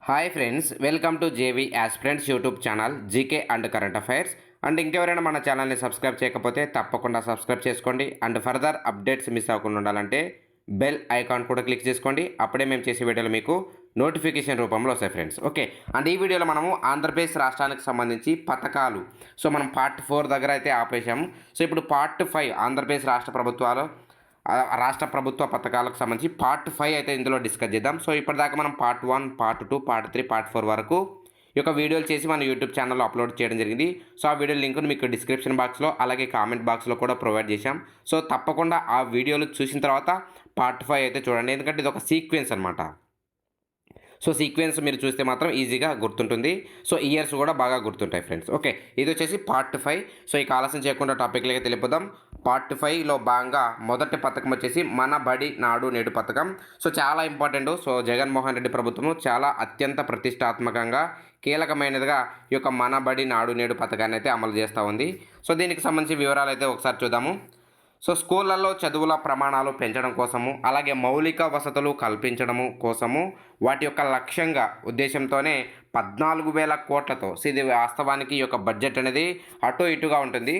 Hi friends, welcome to JV aspirants YouTube channel GK and current affairs. And ఇంకెవరైనా మన ఛానల్ని subscribe చేయకపోతే తప్పకుండా సబ్స్క్రైబ్ చేసుకోండి. అండ్ ఫర్దర్ అప్డేట్స్ మిస్ అవ్వకుండా ఉండాలంటే బెల్ ఐకాన్ కూడా క్లిక్ చేసుకోండి. అప్పుడే మేము చేసే వీడియోలు మీకు నోటిఫికేషన్ రూపంలో వస్తాయి ఫ్రెండ్స్. ఓకే, అండ్ ఈ వీడియోలో మనము ఆంధ్రప్రదేశ్ రాష్ట్రానికి సంబంధించి పథకాలు, సో మనం పార్ట్ 4 దగ్గర అయితే ఆపేసాము. సో ఇప్పుడు పార్ట్ 5 ఆంధ్రప్రదేశ్ రాష్ట్ర ప్రభుత్వ పథకాలకు సంబంధించి పార్ట్ 5 అయితే ఇందులో డిస్కస్ చేద్దాం. సో ఇప్పటిదాకా మనం పార్ట్ 1, పార్ట్ 2, పార్ట్ 3, పార్ట్ 4 వరకు ఈ యొక్క వీడియోలు చేసి మన యూట్యూబ్ ఛానల్లో అప్లోడ్ చేయడం జరిగింది. సో ఆ వీడియో లింక్ను మీకు డిస్క్రిప్షన్ బాక్స్లో అలాగే కామెంట్ బాక్స్లో కూడా ప్రొవైడ్ చేశాం. సో తప్పకుండా ఆ వీడియోలు చూసిన తర్వాత పార్ట్ 5 అయితే చూడండి, ఎందుకంటే ఇది ఒక సీక్వెన్స్ అనమాట. సో సీక్వెన్స్ మీరు చూస్తే మాత్రం ఈజీగా గుర్తుంటుంది. సో ఇయర్స్ కూడా బాగా గుర్తుంటాయి ఫ్రెండ్స్. ఓకే, ఇది వచ్చేసి పార్ట్ 5. సో ఈ ఆలస్యం చేయకుండా టాపిక్లకి తెలిపోదాం. పార్ట్ 5లో భాగంగా మొదటి పథకం వచ్చేసి మన బడి నాడు నేడు పథకం. సో చాలా ఇంపార్టెంట్. సో జగన్మోహన్ రెడ్డి ప్రభుత్వము చాలా అత్యంత ప్రతిష్టాత్మకంగా కీలకమైనదిగా ఈ యొక్క మన బడి నాడు నేడు పథకాన్ని అయితే అమలు చేస్తూ ఉంది. సో దీనికి సంబంధించి వివరాలు అయితే ఒకసారి చూద్దాము. సో స్కూళ్ళల్లో చదువుల ప్రమాణాలు పెంచడం కోసము, అలాగే మౌలిక వసతులు కల్పించడము కోసము వాటి యొక్క లక్ష్యంగా ఉద్దేశంతోనే 14,000 కోట్లతో, సో ఇది వాస్తవానికి ఈ యొక్క బడ్జెట్ అనేది అటు ఇటుగా ఉంటుంది.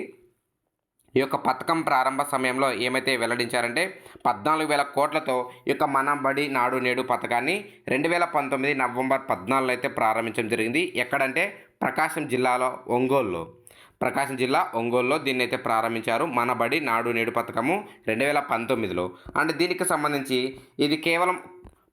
ఈ యొక్క పథకం ప్రారంభ సమయంలో ఏమైతే వెల్లడించారంటే 14,000 కోట్లతో ఈ యొక్క మన బడి నాడు నేడు పథకాన్ని 2019 నవంబర్ 14 అయితే ప్రారంభించడం జరిగింది. ఎక్కడంటే ప్రకాశం జిల్లా ఒంగోలులో దీన్ని అయితే ప్రారంభించారు. మన బడి నాడు నేడు పథకము 2019లో. అండ్ దీనికి సంబంధించి ఇది కేవలం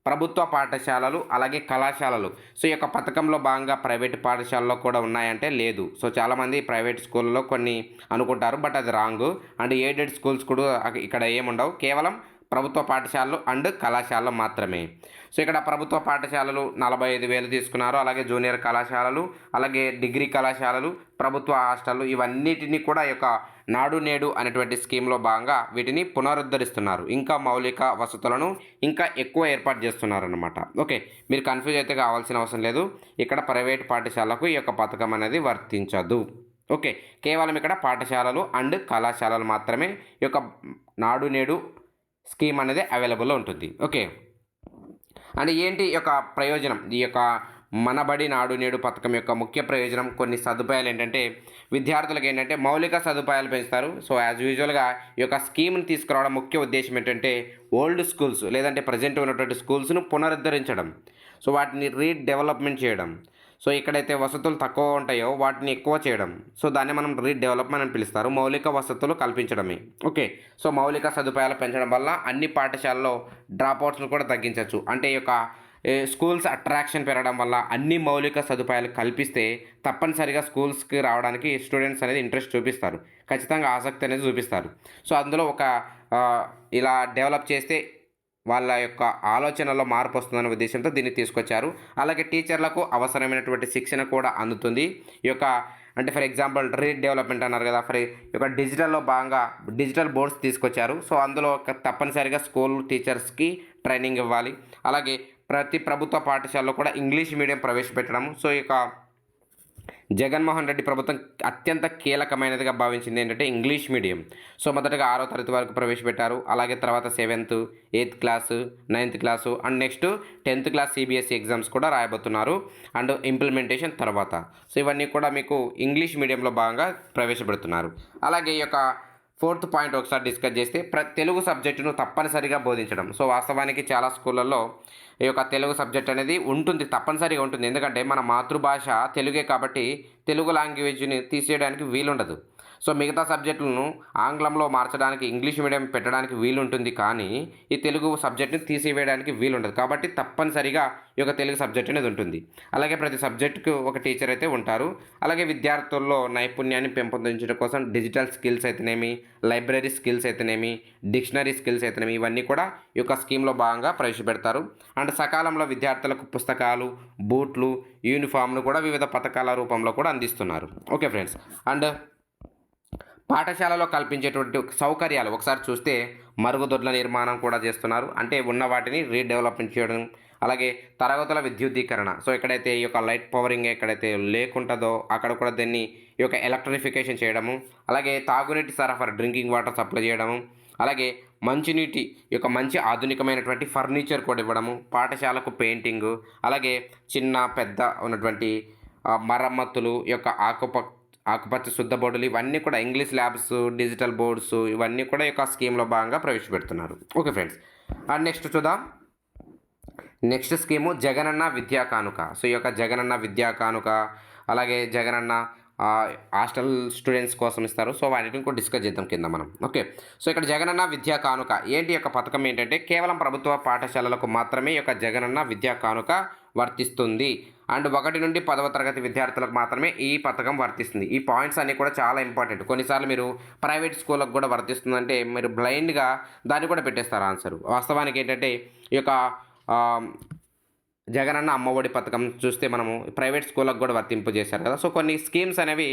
ప్రభుత్వ పాఠశాలలు అలాగే కళాశాలలు. సో ఈ యొక్క పథకంలో భాగంగా ప్రైవేటు పాఠశాలలో కూడా ఉన్నాయంటే లేదు. సో చాలామంది ప్రైవేట్ స్కూల్లో కొన్ని అనుకుంటారు, బట్ అది రాంగ్. అండ్ ఎయిడెడ్ స్కూల్స్ కూడా ఇక్కడ ఏముండవు, కేవలం ప్రభుత్వ పాఠశాలలు అండ్ కళాశాలలు మాత్రమే. సో ఇక్కడ ప్రభుత్వ పాఠశాలలు 45,000 తీసుకున్నారు. అలాగే జూనియర్ కళాశాలలు, అలాగే డిగ్రీ కళాశాలలు, ప్రభుత్వ హాస్టళ్ళు, ఇవన్నిటిని కూడా ఈ యొక్క నాడు నేడు అనేటువంటి స్కీమ్లో భాగంగా వీటిని పునరుద్ధరిస్తున్నారు. ఇంకా మౌలిక వసతులను ఇంకా ఎక్కువ ఏర్పాటు చేస్తున్నారు అన్నమాట. ఓకే, మీరు కన్ఫ్యూజ్ అయితే కావాల్సిన అవసరం లేదు. ఇక్కడ ప్రైవేట్ పాఠశాలకు ఈ యొక్క పథకం అనేది వర్తించదు. ఓకే, కేవలం ఇక్కడ పాఠశాలలు అండ్ కళాశాలలు మాత్రమే ఈ యొక్క నాడు నేడు స్కీమ్ అనేది అవైలబుల్లో ఉంటుంది. ఓకే, అండ్ ఏంటి ఈ యొక్క ప్రయోజనం, ఈ యొక్క మనబడి నాడు నేడు పథకం యొక్క ముఖ్య ప్రయోజనం, కొన్ని సదుపాయాలు ఏంటంటే విద్యార్థులకు ఏంటంటే మౌలిక సదుపాయాలు పెంచుతారు. సో యాజ్ యూజువల్గా ఈ యొక్క స్కీమ్ని తీసుకురావడం ముఖ్య ఉద్దేశం ఏంటంటే ఓల్డ్ స్కూల్స్ లేదంటే ప్రజెంట్ ఉన్నటువంటి స్కూల్స్ను పునరుద్ధరించడం, సో వాటిని రీడెవలప్మెంట్ చేయడం. సో ఎక్కడైతే వసతులు తక్కువ ఉంటాయో వాటిని ఎక్కువ చేయడం. సో దాన్ని మనం రీడెవలప్మెంట్ అని పిలుస్తారు. మౌలిక వసతులు కల్పించడమే. ఓకే, సో మౌలిక సదుపాయాలు పెంచడం వల్ల అన్ని పాఠశాలలో డ్రాప్అవుట్స్ను కూడా తగ్గించవచ్చు. అంటే ఈ యొక్క స్కూల్స్ అట్రాక్షన్ పెరగడం వల్ల అన్ని మౌలిక సదుపాయాలు కల్పిస్తే తప్పనిసరిగా స్కూల్స్కి రావడానికి స్టూడెంట్స్ అనేది ఇంట్రెస్ట్ చూపిస్తారు, ఖచ్చితంగా ఆసక్తి అనేది చూపిస్తారు. సో అందులో ఒక ఇలా డెవలప్ చేస్తే వాళ్ళ యొక్క ఆలోచనలో మార్పు వస్తుందనే ఉద్దేశంతో దీన్ని తీసుకొచ్చారు. అలాగే టీచర్లకు అవసరమైనటువంటి శిక్షణ కూడా అందుతుంది. ఈ యొక్క అంటే ఫర్ ఎగ్జాంపుల్ రీడెవలప్మెంట్ అన్నారు కదా, ఈ యొక్క డిజిటల్లో భాగంగా డిజిటల్ బోర్డ్స్ తీసుకొచ్చారు. సో అందులో తప్పనిసరిగా స్కూల్ టీచర్స్కి ట్రైనింగ్ ఇవ్వాలి. అలాగే ప్రతి ప్రభుత్వ పాఠశాలలో కూడా ఇంగ్లీష్ మీడియం ప్రవేశపెట్టడం. సో ఈ యొక్క జగన్మోహన్ రెడ్డి ప్రభుత్వం అత్యంత కీలకమైనదిగా భావించింది ఏంటంటే ఇంగ్లీష్ మీడియం. సో మొదటగా 6వ తరగతి వరకు ప్రవేశపెట్టారు. అలాగే తర్వాత 7th, 8th class, 9th class and next 10th class CBSE exams కూడా రాయబోతున్నారు అండ్ ఇంప్లిమెంటేషన్ తర్వాత. సో ఇవన్నీ కూడా మీకు ఇంగ్లీష్ మీడియంలో భాగంగా ప్రవేశపెడుతున్నారు. అలాగే ఈ యొక్క 4th పాయింట్ ఒకసారి డిస్కస్ చేస్తే తెలుగు సబ్జెక్టును తప్పనిసరిగా బోధించడం. సో వాస్తవానికి చాలా స్కూళ్ళల్లో ఈ యొక్క తెలుగు సబ్జెక్ట్ అనేది ఉంటుంది, తప్పనిసరిగా ఉంటుంది. ఎందుకంటే మన మాతృభాష తెలుగే కాబట్టి తెలుగు లాంగ్వేజ్ని తీసేయడానికి వీలుండదు. సో మిగతా సబ్జెక్టులను ఆంగ్లంలో మార్చడానికి ఇంగ్లీష్ మీడియం పెట్టడానికి వీలుంటుంది, కానీ ఈ తెలుగు సబ్జెక్ట్ని తీసివేయడానికి వీలుండదు. కాబట్టి తప్పనిసరిగా ఈ యొక్క తెలుగు సబ్జెక్ట్ అనేది ఉంటుంది. అలాగే ప్రతి సబ్జెక్టుకు ఒక టీచర్ అయితే ఉంటారు. అలాగే విద్యార్థుల్లో నైపుణ్యాన్ని పెంపొందించడం కోసం డిజిటల్ స్కిల్స్ అయితేనేమి, లైబ్రరీ స్కిల్స్ అయితేనేమి, డిక్షనరీ స్కిల్స్ అయితేనేమి, ఇవన్నీ కూడా ఈ యొక్క స్కీమ్లో భాగంగా ప్రవేశపెడతారు. అండ్ సకాలంలో విద్యార్థులకు పుస్తకాలు, బూట్లు, యూనిఫామ్ను కూడా వివిధ పథకాల రూపంలో కూడా అందిస్తున్నారు. ఓకే ఫ్రెండ్స్, అండ్ పాఠశాలలో కల్పించేటువంటి సౌకర్యాలు ఒకసారి చూస్తే మరుగుదొడ్ల నిర్మాణం కూడా చేస్తున్నారు. అంటే ఉన్న వాటిని రీడెవలప్మెంట్ చేయడం. అలాగే తరగతుల విద్యుద్దీకరణ. సో ఎక్కడైతే ఈ యొక్క లైట్ పవరింగ్ ఎక్కడైతే లేకుంటుందో అక్కడ కూడా దీన్ని ఈ యొక్క ఎలక్ట్రిఫికేషన్ చేయడము. అలాగే తాగునీటి సరఫరా, డ్రింకింగ్ వాటర్ సప్లై చేయడము. అలాగే మంచినీటి మంచి ఆధునికమైనటువంటి ఫర్నిచర్ కూడా ఇవ్వడము, పాఠశాలకు పెయింటింగు, అలాగే చిన్న పెద్ద ఉన్నటువంటి మరమ్మతులు, ఆకుపచ్చ శుద్ధ బోర్డులు, ఇవన్నీ కూడా ఇంగ్లీష్ ల్యాబ్స్, డిజిటల్ బోర్డ్స్, ఇవన్నీ కూడా స్కీమ్లో భాగంగా ప్రవేశపెడుతున్నారు. ఓకే ఫ్రెండ్స్, అండ్ నెక్స్ట్ చూద్దాం. నెక్స్ట్ స్కీము జగనన్న విద్యా కానుక. సో జగనన్న విద్యా కానుక, అలాగే జగనన్న హాస్టల్ స్టూడెంట్స్ కోసం ఇస్తారు. సో వాటిని కూడా డిస్కస్ చేద్దాం కింద మనం. ఓకే, సో ఇక్కడ జగనన్న విద్యా కానుక ఏంటి? పథకం ఏంటంటే కేవలం ప్రభుత్వ పాఠశాలలకు మాత్రమే జగనన్న విద్యా కానుక వర్తిస్తుంది. అండ్ 1 నుండి 10వ తరగతి విద్యార్థులకు మాత్రమే ఈ పథకం వర్తిస్తుంది. ఈ పాయింట్స్ అన్నీ కూడా చాలా ఇంపార్టెంట్. కొన్నిసార్లు మీరు ప్రైవేట్ స్కూళ్ళకు కూడా వర్తిస్తుందంటే మీరు బ్లైండ్గా దాన్ని కూడా పెట్టేస్తారు ఆన్సర్. వాస్తవానికి ఏంటంటే జగనన్న అమ్మఒడి పథకం చూస్తే మనము ప్రైవేట్ స్కూళ్ళకు కూడా వర్తింపజేశారు కదా. సో కొన్ని స్కీమ్స్ అనేవి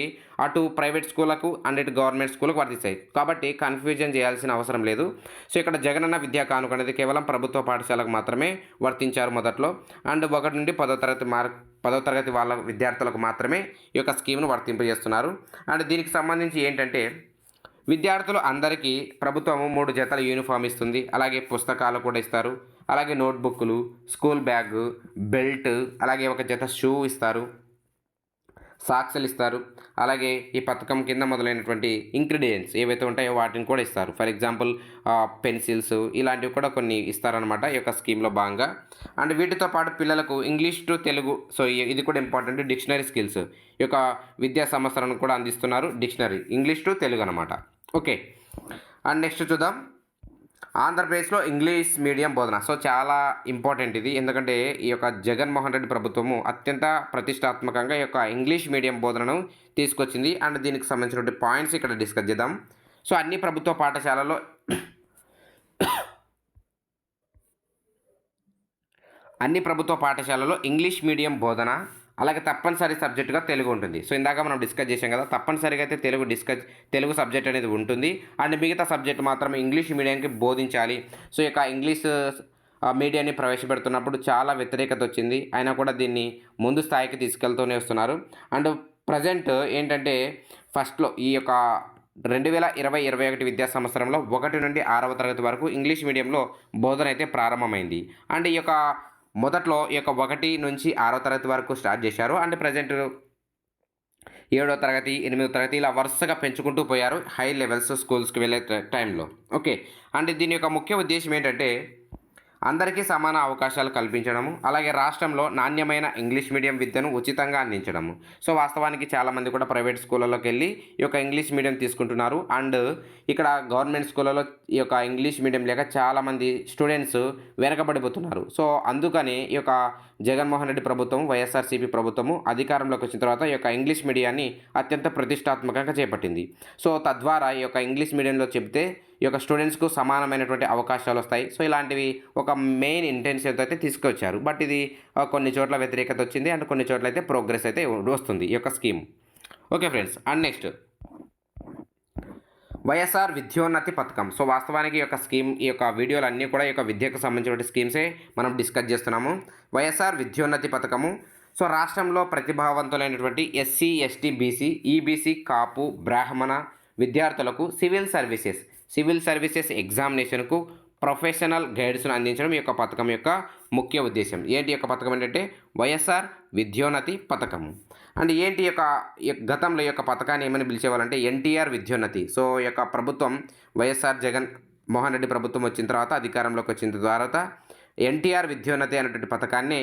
అటు ప్రైవేట్ స్కూళ్ళకు అండ్ ఇటు గవర్నమెంట్ స్కూళ్ళకు వర్తిస్తాయి, కాబట్టి కన్ఫ్యూజన్ చేయాల్సిన అవసరం లేదు. సో ఇక్కడ జగనన్న విద్యా కానుక అనేది కేవలం ప్రభుత్వ పాఠశాలకు మాత్రమే వర్తించారు మొదట్లో. అండ్ 1 నుండి 10వ తరగతి వాళ్ళ విద్యార్థులకు మాత్రమే ఈ స్కీమ్ను వర్తింపజేస్తున్నారు. అండ్ దీనికి సంబంధించి ఏంటంటే విద్యార్థులు అందరికీ ప్రభుత్వము 3 జతల యూనిఫామ్ ఇస్తుంది, అలాగే పుస్తకాలు కూడా ఇస్తారు, అలాగే నోట్బుక్లు, స్కూల్ బ్యాగ్, బెల్ట్, అలాగే 1 జత షూ ఇస్తారు, సాక్స్లు ఇస్తారు. అలాగే ఈ పథకం కింద మొదలైనటువంటి ఇంగ్రీడియంట్స్ ఏవైతే ఉంటాయో వాటిని కూడా ఇస్తారు. ఫర్ ఎగ్జాంపుల్ పెన్సిల్స్, ఇలాంటివి కూడా కొన్ని ఇస్తారనమాట ఈ స్కీమ్లో భాగంగా. అండ్ వీటితో పాటు పిల్లలకు ఇంగ్లీష్ టు తెలుగు, సో ఇది కూడా ఇంపార్టెంట్, డిక్షనరీ స్కిల్స్ విద్యా సంవత్సరాన్ని కూడా అందిస్తున్నారు. డిక్షనరీ ఇంగ్లీష్ టు తెలుగు అనమాట. ఓకే, అండ్ నెక్స్ట్ చూద్దాం. ఆంధ్రప్రదేశ్లో ఇంగ్లీష్ మీడియం బోధన. సో చాలా ఇంపార్టెంట్ ఇది, ఎందుకంటే ఈ జగన్మోహన్ రెడ్డి ప్రభుత్వము అత్యంత ప్రతిష్టాత్మకంగా ఇంగ్లీష్ మీడియం బోధనను తీసుకొచ్చింది. అండ్ దీనికి సంబంధించినటువంటి పాయింట్స్ ఇక్కడ డిస్కస్ చేద్దాం. సో అన్ని ప్రభుత్వ పాఠశాలలో ఇంగ్లీష్ మీడియం బోధన, అలాగే తప్పనిసరి సబ్జెక్టుగా తెలుగు ఉంటుంది. సో ఇందాక మనం డిస్కస్ చేసాం కదా, తప్పనిసరిగా అయితే తెలుగు సబ్జెక్ట్ అనేది ఉంటుంది. అండ్ మిగతా సబ్జెక్ట్ మాత్రం ఇంగ్లీష్ మీడియంకి బోధించాలి. సో ఇంగ్లీష్ మీడియాన్ని ప్రవేశపెడుతున్నప్పుడు చాలా వ్యతిరేకత వచ్చింది, అయినా కూడా దీన్ని ముందు స్థాయికి తీసుకెళ్తూనే వస్తున్నారు. అండ్ ప్రజెంట్ ఏంటంటే ఫస్ట్లో ఈ 2020-21 విద్యా సంవత్సరంలో 1 నుండి 6వ తరగతి వరకు ఇంగ్లీష్ మీడియంలో బోధన అయితే ప్రారంభమైంది. అండ్ మొదట్లో 1 నుంచి 6వ తరగతి వరకు స్టార్ట్ చేశారు. అండ్ ప్రజెంట్ 7వ తరగతి, 8వ తరగతి ఇలా వరుసగా పెంచుకుంటూ పోయారు హై లెవెల్స్ స్కూల్స్కి వెళ్ళే టైంలో. ఓకే, అండ్ దీని ముఖ్య ఉద్దేశం ఏంటంటే అందరికీ సమాన అవకాశాలు కల్పించడము, అలాగే రాష్ట్రంలో నాణ్యమైన ఇంగ్లీష్ మీడియం విద్యను ఉచితంగా అందించడము. సో వాస్తవానికి చాలామంది కూడా ప్రైవేట్ స్కూళ్ళలోకి వెళ్ళి ఈ ఇంగ్లీష్ మీడియం తీసుకుంటున్నారు. అండ్ ఇక్కడ గవర్నమెంట్ స్కూళ్ళలో ఈ ఇంగ్లీష్ మీడియం లేక చాలామంది స్టూడెంట్స్ వెనకబడిపోతున్నారు. సో అందుకని జగన్మోహన్ రెడ్డి ప్రభుత్వం, వైఎస్ఆర్సీపీ ప్రభుత్వము అధికారంలోకి వచ్చిన తర్వాత ఇంగ్లీష్ మీడియాన్ని అత్యంత ప్రతిష్టాత్మకంగా చేపట్టింది. సో తద్వారా ఇంగ్లీష్ మీడియంలో చెప్తే స్టూడెంట్స్కు సమానమైనటువంటి అవకాశాలు వస్తాయి. సో ఇలాంటివి మెయిన్ ఇంటెన్షన్తో అయితే తీసుకొచ్చారు. బట్ ఇది కొన్ని చోట్ల వ్యతిరేకత వచ్చింది, అండ్ కొన్ని చోట్ల అయితే ప్రోగ్రెస్ అయితే వస్తుంది ఈ scheme. Okay friends, and next YSR Vidyonnathi పథకం. సో వాస్తవానికి స్కీమ్ వీడియోలు అన్నీ కూడా విద్యకు సంబంధించిన స్కీమ్సే మనం డిస్కస్ చేస్తున్నాము. వైఎస్ఆర్ విద్యోన్నతి పథకము సో రాష్ట్రంలో ప్రతిభావంతులైనటువంటి ఎస్సీ, ఎస్టీ, బీసీ, ఈబీసీ, కాపు, బ్రాహ్మణ విద్యార్థులకు సివిల్ సర్వీసెస్ ఎగ్జామినేషన్కు ప్రొఫెషనల్ గైడ్స్ను అందించడం ఈ పథకం ముఖ్య ఉద్దేశం. ఏంటి పథకం ఏంటంటే వైఎస్ఆర్ విద్యోన్నతి పథకం. అండ్ ఏంటి గతంలో పథకాన్ని ఏమని పిలిచేవాళ్ళంటే ఎన్టీఆర్ విద్యోన్నతి. సో ప్రభుత్వం వైఎస్ఆర్ జగన్మోహన్ రెడ్డి ప్రభుత్వం వచ్చిన తర్వాత, అధికారంలోకి వచ్చిన తర్వాత ఎన్టీఆర్ విద్యోన్నతి అనేటువంటి పథకాన్ని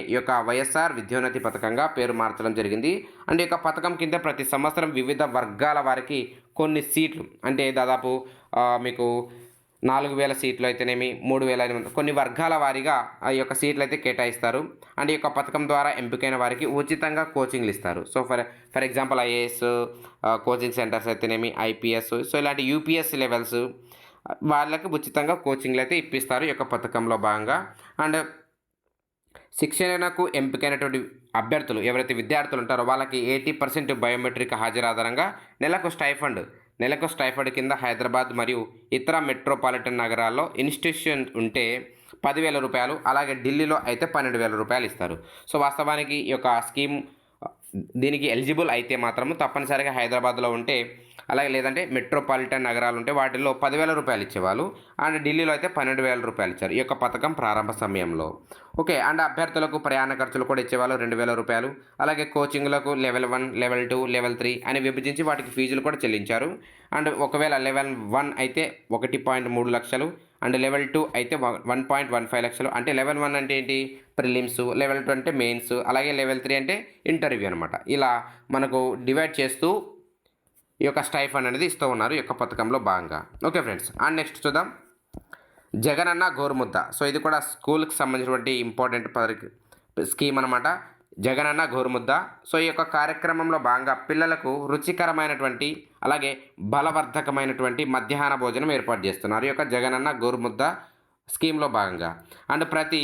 వైఎస్ఆర్ విద్యోన్నతి పథకంగా పేరు మార్చడం జరిగింది. అండ్ పథకం కింద ప్రతి సంవత్సరం వివిధ వర్గాల వారికి కొన్ని సీట్లు, అంటే దాదాపు మీకు 4,000 సీట్లు అయితేనేమి, 3,000 కొన్ని వర్గాల వారీగా ఆ సీట్లు అయితే కేటాయిస్తారు. అండ్ పథకం ద్వారా ఎంపికైన వారికి ఉచితంగా కోచింగ్లు ఇస్తారు. So for example IAS coaching centres అయితేనేమి, ఐపీఎస్, సో ఇలాంటి యూపీఎస్ లెవెల్స్ వాళ్ళకి ఉచితంగా కోచింగ్లు అయితే ఇప్పిస్తారు ఈ పథకంలో భాగంగా. అండ్ శిక్షణకు ఎంపికైనటువంటి అభ్యర్థులు ఎవరైతే విద్యార్థులు ఉంటారో వాళ్ళకి 80% బయోమెట్రిక్ హాజరు ఆధారంగా నెలకు స్టైఫండ్ కింద హైదరాబాద్ మరియు ఇతర మెట్రోపాలిటన్ నగరాల్లో ఇన్స్టిట్యూషన్ ఉంటే 10,000 రూపాయలు, అలాగే ఢిల్లీలో అయితే 12,000 రూపాయలు ఇస్తారు. సో వాస్తవానికి ఈ స్కీమ్ దీనికి ఎలిజిబుల్ అయితే మాత్రము తప్పనిసరిగా హైదరాబాద్లో ఉంటే, అలాగే లేదంటే మెట్రోపాలిటన్ నగరాలు ఉంటే వాటిల్లో 10,000 రూపాయలు ఇచ్చేవాళ్ళు. అండ్ ఢిల్లీలో అయితే 12,000 రూపాయలు ఇచ్చారు ఈ యొక్క పథకం ప్రారంభ సమయంలో. ఓకే. అండ్ అభ్యర్థులకు ప్రయాణ ఖర్చులు కూడా ఇచ్చేవాళ్ళు 2,000 రూపాయలు. అలాగే కోచింగ్‌లకు లెవెల్ 1, లెవెల్ 2, లెవెల్ 3 అని విభజించి వాటికి ఫీజులు కూడా చెల్లించారు. అండ్ ఒకవేళ లెవెల్ 1 అయితే 1.3 లక్షలు. అండ్ లెవెల్ 2 అయితే 1.15 లక్షలు. అంటే లెవెల్ 1 అంటే ఏంటి? ప్రిలిమ్స్, లెవెల్ 2 అంటే మెయిన్స్, అలాగే లెవెల్ 3 అంటే ఇంటర్వ్యూ అనమాట. ఇలా మనకు డివైడ్ చేస్తూ ఈ యొక్క స్టైఫండ్ అనేది ఇస్తూ ఉన్నారు ఈ యొక్క పథకంలో భాగంగా. Okay friends. అండ్ నెక్స్ట్ చూద్దాం జగనన్న గోరుముద్ద. సో ఇది కూడా స్కూల్కి సంబంధించినటువంటి ఇంపార్టెంట్ స్కీమ్ అనమాట. జగనన్న గోరుముద్ద. సో ఈ యొక్క కార్యక్రమంలో భాగంగా పిల్లలకు రుచికరమైనటువంటి అలాగే బలవర్ధకమైనటువంటి మధ్యాహ్న భోజనం ఏర్పాటు చేస్తున్నారు ఈ యొక్క జగనన్న గోరుముద్ద స్కీమ్లో భాగంగా. అండ్ ప్రతి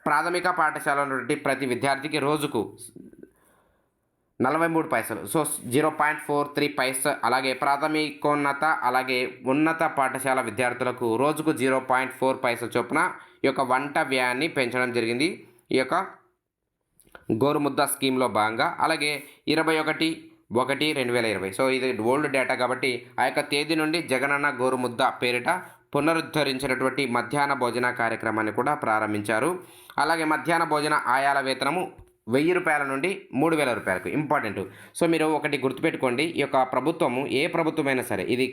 ప్రాథమిక పాఠశాల నుండి ప్రతి విద్యార్థికి రోజుకు 43 పైసలు. సో 0.43 పైస. అలాగే ప్రాథమికోన్నత అలాగే ఉన్నత పాఠశాల విద్యార్థులకు రోజుకు 0.4 పైసలు చొప్పున ఈ యొక్క వంట వ్యయాన్ని పెంచడం జరిగింది ఈ యొక్క గోరుముద్ద స్కీమ్లో భాగంగా. అలాగే 21/1/2020. సో ఇది ఓల్డ్ డేటా కాబట్టి ఆ యొక్క తేదీ నుండి జగనన్న గోరుముద్ద పేరిట పునరుద్ధరించినటువంటి మధ్యాహ్న భోజన కార్యక్రమాన్ని కూడా ప్రారంభించారు. అలాగే మధ్యాహ్న భోజన ఆయాల వేతనము 1000 రూపాయల నుండి 3,000 రూపాయలకు. ఇంపార్టెంట్. సో మీరు ఒకటి గుర్తుపెట్టుకోండి, ఈ యొక్క ప్రభుత్వము ఏ ప్రభుత్వమైనా సరే, ఇది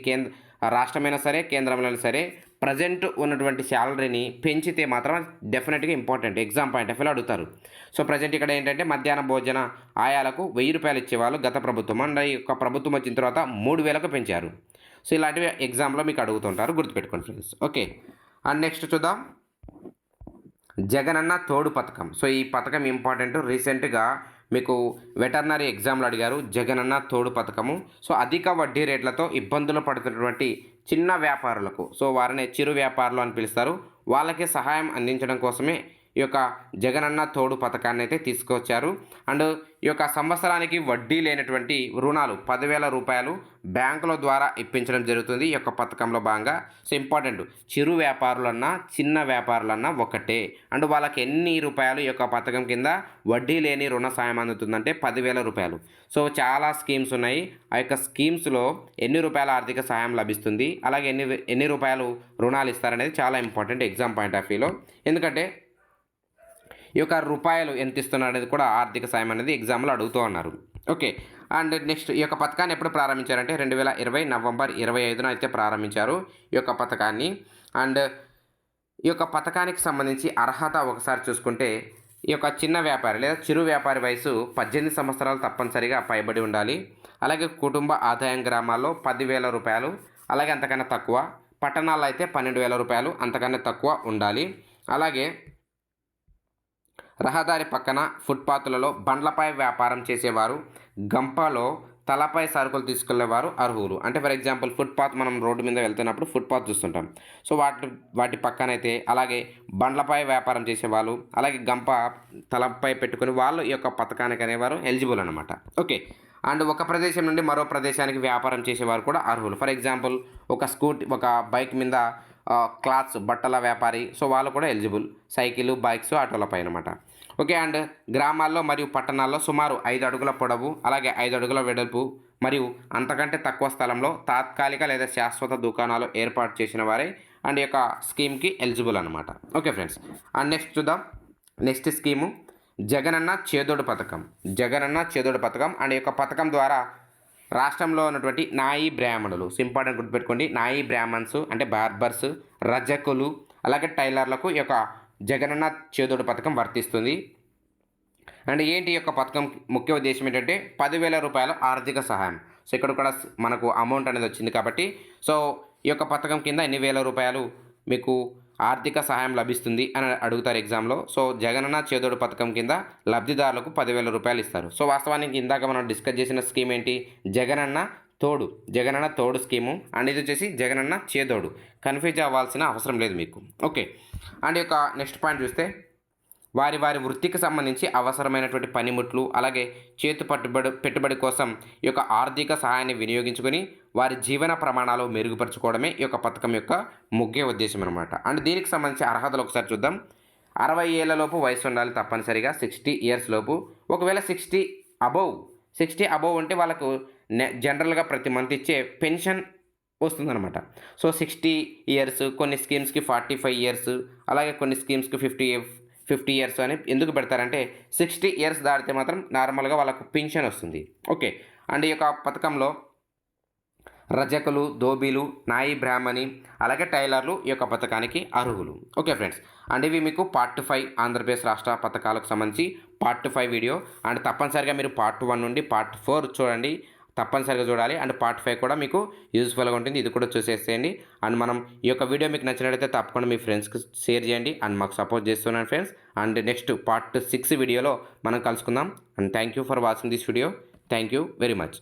రాష్ట్రమైనా సరే కేంద్రంలో సరే, ప్రజెంట్ ఉన్నటువంటి శాలరీని పెంచితే మాత్రం డెఫినెట్గా ఇంపార్టెంట్, ఎగ్జామ్ పాయింట్ ఆఫ్ వ్యూలో అడుగుతారు. సో ప్రజెంట్ ఇక్కడ ఏంటంటే మధ్యాహ్న భోజన ఆయాలకు 1000 రూపాయలు ఇచ్చేవాళ్ళు గత ప్రభుత్వం. అండ్ ఈ యొక్క ప్రభుత్వం వచ్చిన తర్వాత 3,000కు పెంచారు. సో ఇలాంటివి ఎగ్జామ్లో మీకు అడుగుతుంటారు, గుర్తుపెట్టుకోండి ఫ్రెండ్స్. ఓకే. అండ్ నెక్స్ట్ చూద్దాం జగనన్న తోడు పథకం. సో ఈ పథకం ఇంపార్టెంట్. రీసెంట్గా మీకు వెటర్నరీ ఎగ్జామ్లు అడిగారు జగనన్న తోడు పథకము. సో అధిక వడ్డీ రేట్లతో ఇబ్బందులు పడుతున్నటువంటి చిన్న వ్యాపారులకు, సో వారిని చిరు వ్యాపారులు అని పిలుస్తారు, వాళ్ళకి సహాయం అందించడం కోసమే ఈ యొక్క జగనన్న తోడు పథకాన్ని అయితే తీసుకొచ్చారు. అండ్ ఈ యొక్క సంవత్సరానికి వడ్డీ లేనటువంటి రుణాలు 10,000 రూపాయలు బ్యాంకుల ద్వారా ఇప్పించడం జరుగుతుంది ఈ యొక్క పథకంలో భాగంగా. సో ఇంపార్టెంట్, చిరు వ్యాపారులన్నా చిన్న వ్యాపారులన్నా ఒకటే. అండ్ వాళ్ళకి ఎన్ని రూపాయలు ఈ యొక్క పథకం కింద వడ్డీ లేని రుణ సాయం అందుతుందంటే 10,000 రూపాయలు. సో చాలా స్కీమ్స్ ఉన్నాయి. ఆ యొక్క స్కీమ్స్లో ఎన్ని రూపాయల ఆర్థిక సహాయం లభిస్తుంది, అలాగే ఎన్ని రూపాయలు రుణాలు ఇస్తారనేది చాలా ఇంపార్టెంట్ ఎగ్జామ్ పాయింట్ ఆఫ్ వ్యూలో. ఎందుకంటే ఈ యొక్క రూపాయలు ఎంత ఇస్తున్నారు అనేది కూడా ఆర్థిక సాయం అనేది ఎగ్జామ్లో అడుగుతూ ఉన్నారు. ఓకే. అండ్ నెక్స్ట్ ఈ యొక్క పథకాన్ని ఎప్పుడు ప్రారంభించారంటే 2020 నవంబర్ 25న అయితే ప్రారంభించారు ఈ యొక్క పథకాన్ని. అండ్ ఈ యొక్క పథకానికి సంబంధించి అర్హత ఒకసారి చూసుకుంటే ఈ యొక్క చిన్న వ్యాపారి లేదా చిరు వ్యాపారి వయసు 18 సంవత్సరాలు తప్పనిసరిగా పైబడి ఉండాలి. అలాగే కుటుంబ ఆదాయం గ్రామాల్లో 10,000 రూపాయలు, అలాగే అంతకన్నా తక్కువ. పట్టణాల్లో అయితే 12,000 రూపాయలు, అంతకన్నా తక్కువ ఉండాలి. అలాగే రహదారి పక్కన ఫుట్పాత్లలో బండ్లపై వ్యాపారం చేసేవారు, గంపలో తలపై సరుకులు తీసుకెళ్లేవారు అర్హులు. అంటే ఫర్ ఎగ్జాంపుల్ ఫుట్పాత్, మనం రోడ్డు మీద వెళ్తున్నప్పుడు ఫుట్పాత్ చూస్తుంటాం. సో వాటి పక్కనైతే అలాగే బండ్లపై వ్యాపారం చేసేవాళ్ళు, అలాగే గంప తలపై పెట్టుకుని వాళ్ళు ఈ యొక్క పథకానికి అనేవారు ఎలిజిబుల్ అనమాట. ఓకే. అండ్ ఒక ప్రదేశం నుండి మరో ప్రదేశానికి వ్యాపారం చేసేవారు కూడా అర్హులు. ఫర్ ఎగ్జాంపుల్ ఒక బైక్ మీద క్లాత్స్ బట్టల వ్యాపారి, సో వాళ్ళు కూడా ఎలిజిబుల్. సైకిల్, బైక్స్, ఆటోలపై అనమాట. ఓకే. అండ్ గ్రామాల్లో మరియు పట్టణాల్లో సుమారు 5 అడుగుల పొడవు, అలాగే 5 అడుగుల వెడల్పు మరియు అంతకంటే తక్కువ స్థలంలో తాత్కాలిక లేదా శాశ్వత దుకాణాలు ఏర్పాటు చేసిన వారే అండ్ ఈ యొక్క స్కీమ్కి ఎలిజిబుల్ అనమాట. Okay friends. అండ్ నెక్స్ట్ చూద్దాం నెక్స్ట్ స్కీము జగనన్న చేదోడు పథకం. జగనన్న చేదోడు పథకం అండ్ ఈ యొక్క పథకం ద్వారా రాష్ట్రంలో ఉన్నటువంటి నాయి బ్రాహ్మణులు, ఇంపార్టెంట్ గుర్తుపెట్టుకోండి, నాయి బ్రాహ్మణ్స్ అంటే బార్బర్స్, రజకులు, అలాగే టైలర్లకు ఈ యొక్క జగనన్న చేదోడు పథకం వర్తిస్తుంది. అండ్ ఏంటి ఈ యొక్క పథకం ముఖ్య ఉద్దేశం ఏంటంటే 10,000 రూపాయల ఆర్థిక సహాయం. సో ఇక్కడ కూడా మనకు అమౌంట్ అనేది వచ్చింది కాబట్టి, సో ఈ యొక్క పథకం కింద ఎన్ని వేల రూపాయలు మీకు ఆర్థిక సహాయం లభిస్తుంది అని అడుగుతారు ఎగ్జామ్లో. సో జగనన్న చేదోడు పథకం కింద లబ్ధిదారులకు 10,000 రూపాయలు ఇస్తారు. సో వాస్తవానికి ఇందాక మనం డిస్కస్ చేసిన స్కీమ్ ఏంటి? జగనన్న తోడు స్కీము. అండ్ ఇది వచ్చేసి జగనన్న చేదోడు. కన్ఫ్యూజ్ అవ్వాల్సిన అవసరం లేదు మీకు. ఓకే. అండ్ ఈ యొక్క నెక్స్ట్ పాయింట్ చూస్తే వారి వృత్తికి సంబంధించి అవసరమైనటువంటి పనిముట్లు, అలాగే పెట్టుబడి కోసం ఈ యొక్క ఆర్థిక సహాయాన్ని వినియోగించుకొని వారి జీవన ప్రమాణాలు మెరుగుపరచుకోవడమే ఈ యొక్క పథకం యొక్క ముఖ్య ఉద్దేశం అనమాట. అండ్ దీనికి సంబంధించి అర్హతలు ఒకసారి చూద్దాం. 60 ఏళ్లలోపు వయసు ఉండాలి తప్పనిసరిగా, 60 ఇయర్స్ లోపు. ఒకవేళ 60 అబోవ్ 60 అబోవ్ ఉంటే వాళ్ళకు జనరల్‌గా ప్రతి మంత్ ఇచ్చే పెన్షన్ వస్తుందనమాట. సో, 60 ఇయర్స్ కొన్ని స్కీమ్స్‌కి 45 ఇయర్స్ అలాగే కొన్ని స్కీమ్స్‌కి 50 ఇయర్స్ అని ఎందుకు పెడతారంటే 60 ఇయర్స్ దాటితే మాత్రం నార్మల్‌గా వాళ్ళకు పింఛన్ వస్తుంది. ఓకే. అండ్ ఈ యొక్క పథకంలో రజకులు, ధోబీలు, నాయి బ్రాహ్మణి, అలాగే టైలర్లు ఈ యొక్క పథకానికి అర్హులు. Okay friends. అండ్ ఇవి మీకు పార్ట్ 5 ఆంధ్రప్రదేశ్ రాష్ట్ర పథకాలకు సంబంధించి పార్ట్ 5 వీడియో. అండ్ తప్పనిసరిగా మీరు పార్ట్ 1 నుండి పార్ట్ 4 చూడండి. తప్పనిసరిగా చూడాలి. అండ్ పార్ట్ 5 కూడా మీకు యూజ్‌ఫుల్‌గా ఉంటుంది. ఇది కూడా చూసేసేయండి. అండ్ మనం ఈ యొక్క వీడియో మీకు నచ్చినట్లయితే తప్పకుండా మీ ఫ్రెండ్స్‌కి షేర్ చేయండి. అండ్ మాకు సపోర్ట్ చేస్తున్నాను ఫ్రెండ్స్. అండ్ నెక్స్ట్ పార్ట్ 6 వీడియోలో మనం కలుసుకుందాం. And thank you for watching this video. Thank you very much.